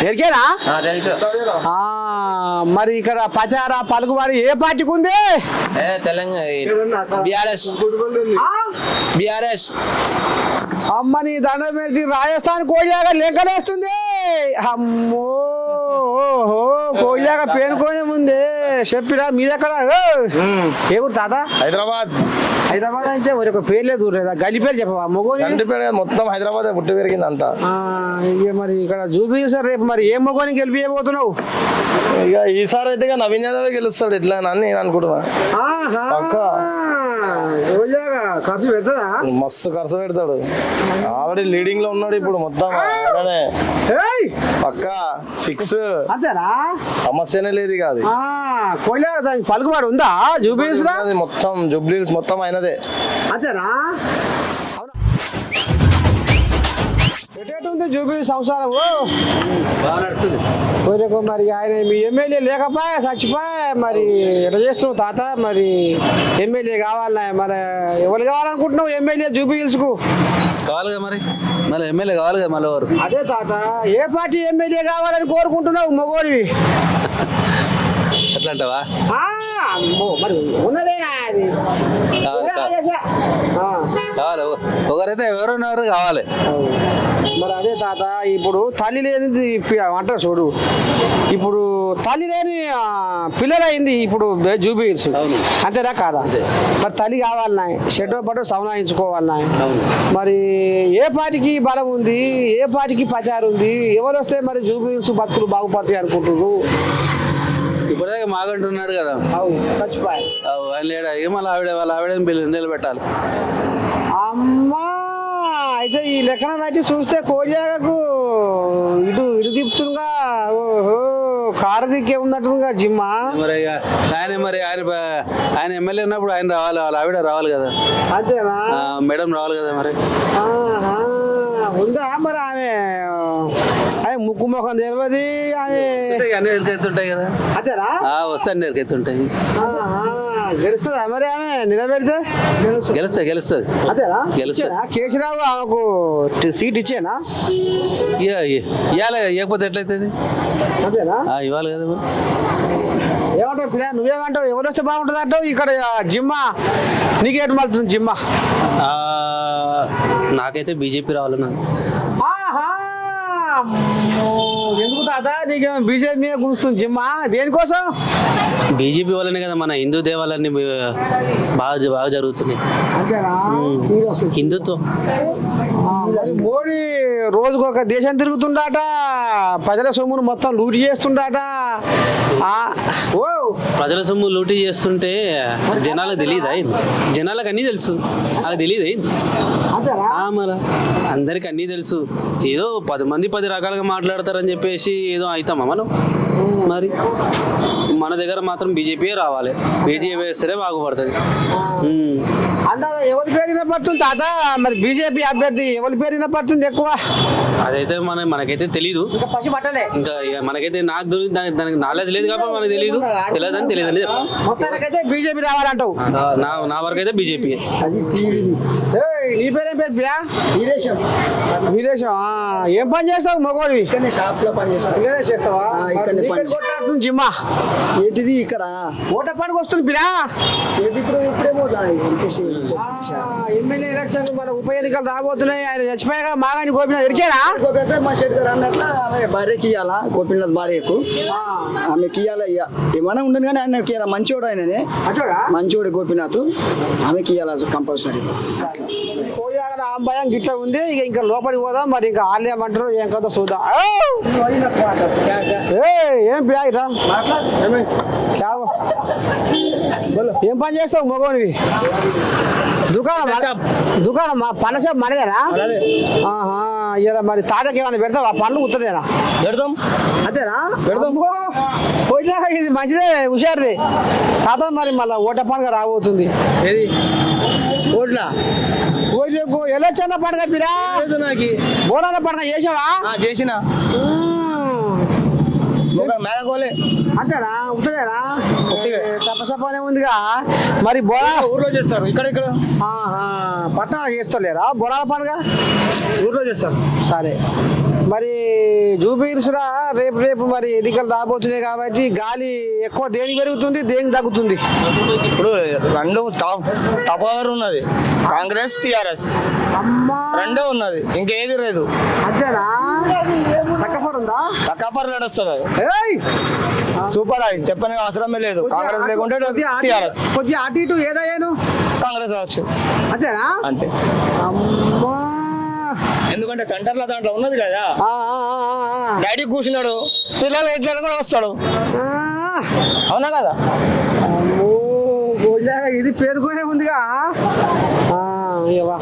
ఎరికేనా మరి ఇక్కడ ప్రచార పలుకుబడి ఏ పార్టీకి ఉంది? తెలంగాణ బిఆర్ఎస్. అమ్మని దండం పెడితే రాజస్థాన్ కోయిలాగా లెక్కలేస్తుంది. అమ్మో కోయిలాగా పేనుకోనే ముందే చెప్పిరా మీదెక్కడ ఏ ఊరు తాత? హైదరాబాద్. హైదరాబాద్ అంటే ఒక పేరు లేదు గల్లి పేరు చెప్పవా? మొగోని పేరు మొత్తం హైదరాబాద్ పుట్టి పెరిగింది అంతా. ఇక మరి ఇక్కడ చూపిస్తారు రేపు మరి ఏ మొగోని గెలిపిపోతున్నావు? ఇక ఈసారి అయితే నవీన్ యాదవ్ గెలుస్తాడు ఎట్లా అని నేను అనుకుంటున్నా. ఖర్చు పెడతా మస్తు ఖర్చు పెడతాడు. ఆల్రెడీ లీడింగ్ లో ఉన్నాడు ఇప్పుడు మొత్తం. పక్క ఫిక్స్, అంతేనా? సమస్యనే లేదు కాదు. దానికి పలుకుబడి ఉందా జూబ్లీస్? మొత్తం జూబ్లీస్ మొత్తం అయినదే. అంతేనా? ఎటువంటి జూబ్లీ సంసారం బాగా నడుస్తుంది. మరి ఆయన మీ ఎమ్మెల్యే లేకపోయా చచ్చిపోయా మరి ఎట్లా చేస్తున్నావు తాత? మరి ఎమ్మెల్యే కావాలన్నా మరి ఎవరు కావాలనుకుంటున్నావు ఎమ్మెల్యే జూబ్లీస్ కు? కావాలి కదా మరి మళ్ళీ ఎమ్మెల్యే కావాలి కదా మళ్ళీ ఎవరు? అదే తాత ఏ పార్టీ ఎమ్మెల్యే కావాలని కోరుకుంటున్నావు మొగోడివి? ఎట్లా అంటావా? మరి ఉన్నదేనా అది? కావాలి ఒకరైతే ఎవరున్నారు కావాలి. మరి అదే తాత ఇప్పుడు తల్లి లేనిది అంటారు చూడు. ఇప్పుడు తల్లి లేని పిల్లలైంది ఇప్పుడు జూబ్లీస్. అంతేనా కాదా? మరి తల్లి కావాలన్నా షెడ్డో పట్టు సవనాయించుకోవాలన్నా మరి ఏ పార్టీకి బలం ఉంది? ఏ పార్టీకి ప్రచారం ఉంది? ఎవరు వస్తే మరి జూబ్లీస్ బతుకులు బాగుపడతాయి అనుకుంటున్నారు? ఇప్పటిదాకా మాగంటున్నాడు కదా ఆయన లేడా? మళ్ళీ వాళ్ళ ఆవిడ నిలబెట్టాలి. అమ్మా అయితే ఈ లెక్కన బట్టి చూస్తే కోడియాకు ఇటు ఇటు తిప్పుతుందిగా. ఓహో కారు దిక్కే ఉన్నట్టుందిగా జిమ్మా. మరి ఆయన ఎమ్మెల్యే ఉన్నప్పుడు ఆయన రావాలి, వాళ్ళ ఆవిడ రావాలి కదా. అంతేనా? మేడం రావాలి కదా మరి. ఉందా మరి ఆమె ముక్కు ముఖం తెలియదు ఆమె అన్ని ఎరికెత్తుంటాయి కదా. అంతేనా? వస్తే అన్ని ఎరికెత్తుంటాయి. గెలుస్తుందా మరి ఆమె నిలబెడితే? గెలుస్తుంది. అంతేనా? గెలుస్తుంది. కేసీరావు ఆమెకు సీట్ ఇచ్చేనా? ఇవ్వాలి ఇవ్వకపోతే ఎట్లయితుంది? అంతేనా? ఇవ్వాలి కదా మరి. ఏమంటావు పిల్ల? నువ్వేమంటావు? ఎవరు వస్తే బాగుంటుంది అంటావు? ఇక్కడ జిమ్మా నీకేటు మళ్తుంది జిమ్మా? నాకైతే బీజేపీ రావాలన్నా. ఎందుకు తాత నీకేమో బీజేపీ మీద కూర్చుంది జిమ్మా? దేనికోసం? బీజేపీ వల్లనే కదా మన హిందూ దేవాలన్నీ బాగా జరుగుతున్నాయి. హిందుత్వం. మోడీ రోజుకు ఒక దేశం తిరుగుతుండాట, ప్రజల సొమ్మును మొత్తం లూటి చేస్తుండాట. ప్రజల సొమ్ము లూటీ చేస్తుంటే జనాలకు తెలియదు అయింది. జనాలకు అన్నీ తెలుసు, వాళ్ళకి తెలియదు అయింది. మరి అందరికి అన్నీ తెలుసు. ఏదో 10 మంది 10 రకాలుగా మాట్లాడతారని చెప్పేసి ఏదో అవుతామా మనం? మరి మన దగ్గర మాత్రం బీజేపీ రావాలి. బీజేపీ వేస్తేనే బాగుపడుతుంది. ఎవరి పేరు పడుతుంది తాత? మరి బీజేపీ అభ్యర్థి ఎవరి పేరు పడుతుంది ఎక్కువ? అదైతే మనకైతే తెలీదు. ఇంకా మనకైతే దానికి నాలెడ్జ్ లేదు కాబట్టి మనకు తెలియదు. తెలియదని తెలియదండి. మొత్తానికైతే బీజేపీ రావాలంటావు? నా వరకు అయితే బీజేపీ. నీ పేరేం పేరు పిరా? వీరేశం. ఏం పని చేస్తావు మగోడివి? షాప్ లో పని చేస్తావా? జిమ్మా ఏంటిది ఇక్కడ ఓట పనికి వస్తుంది పిరా. ఎమ్మెల్యే ఎలక్షన్ మన ఉప ఎన్నికలు రాబోతున్నాయి. ఆయన చచ్చిపోయాక మాగాని గోపినాథ్ ఎరికేనా? మా షెడ్ గారు అన్నట్ల ఆమె భార్యకి ఇయ్యాలా, గోపీనాథ్ భార్యకు ఆమెకి ఇయ్యాలా. ఏమైనా ఉండను కానీ ఆయన ఇయ్యాల. మంచోడు ఆయననే, మంచోడు గోపీనాథ్. ఆమెకి ఇయ్యాల కంపల్సరీ. భయం గిట్లా ఉంది. ఇంకా లోపలికి పోదాం. మరి ఇంకా ఆలేమంటారు ఏం కదా చూద్దాం. ఏం పిరా ఏం పని చేస్తావు మగోనివి? దుకాణం పళ్ళ షాప్ మనదేనా? ఇలా మరి తాతకి ఏమైనా పెడతావా? పండ్లు ఉత్తదేనా? పెడదాం. అంతేనా? పెడదాం. పోయినాక ఇది మంచిదే, హుషారుది తాత. మరి మళ్ళీ ఓట పండుగ రాబోతుంది. ఏది ఓట్లా? ఎలక్షన్ పండుగ పిరా. నాకు బోనాల పండుగ చేసావా? చేసిన మేఘకోలే అంతేనా? ఉంటుందేనా? సపసపనే ఉందిగా. మరి బోనాల ఊర్లో చేస్తారు. ఇక్కడ పట్టణాలు చేస్తలేరా బోనాల పండుగ? ఊర్లో చేస్తారు. సరే మరి జూబిల్స్రా రేపు రేపు మరి ఎన్నికలు రాబోతున్నాయి కాబట్టి గాలి ఎక్కువ దేనికి పెరుగుతుంది దేనికి తగ్గుతుంది? ఇప్పుడు రెండు టాప్ ఓవర్ ఉన్నది, కాంగ్రెస్ టిఆర్ఎస్ అమ్మా రెండే ఉన్నది, ఇంకేది లేదు. అంతేనా? తగ్గపోతుందా? తక్కువ నడుస్తుంది అది. ఏయ్! సూపర్, అది చెప్పని అవసరమే లేదు. కాంగ్రెస్ లేకుంటే టిఆర్ఎస్, కొద్దిగా అటు ఇటు ఏదయ్యాను కాంగ్రెస్ కావచ్చు అంతేనా? అంతే. అమ్మా ఎందుకంటే సెంటర్లో దాంట్లో ఉన్నది కదా, ఆ, ఆ, ఆ, ఆ. డాడీ కూర్చున్నాడు, పిల్లలు ఎట్లా కూడా వస్తాడు. ఆ. అవునా కదా? అమ్మో, గోల్లాగా ఇది పేరుకునే ఉందిగా. ఇవ్వ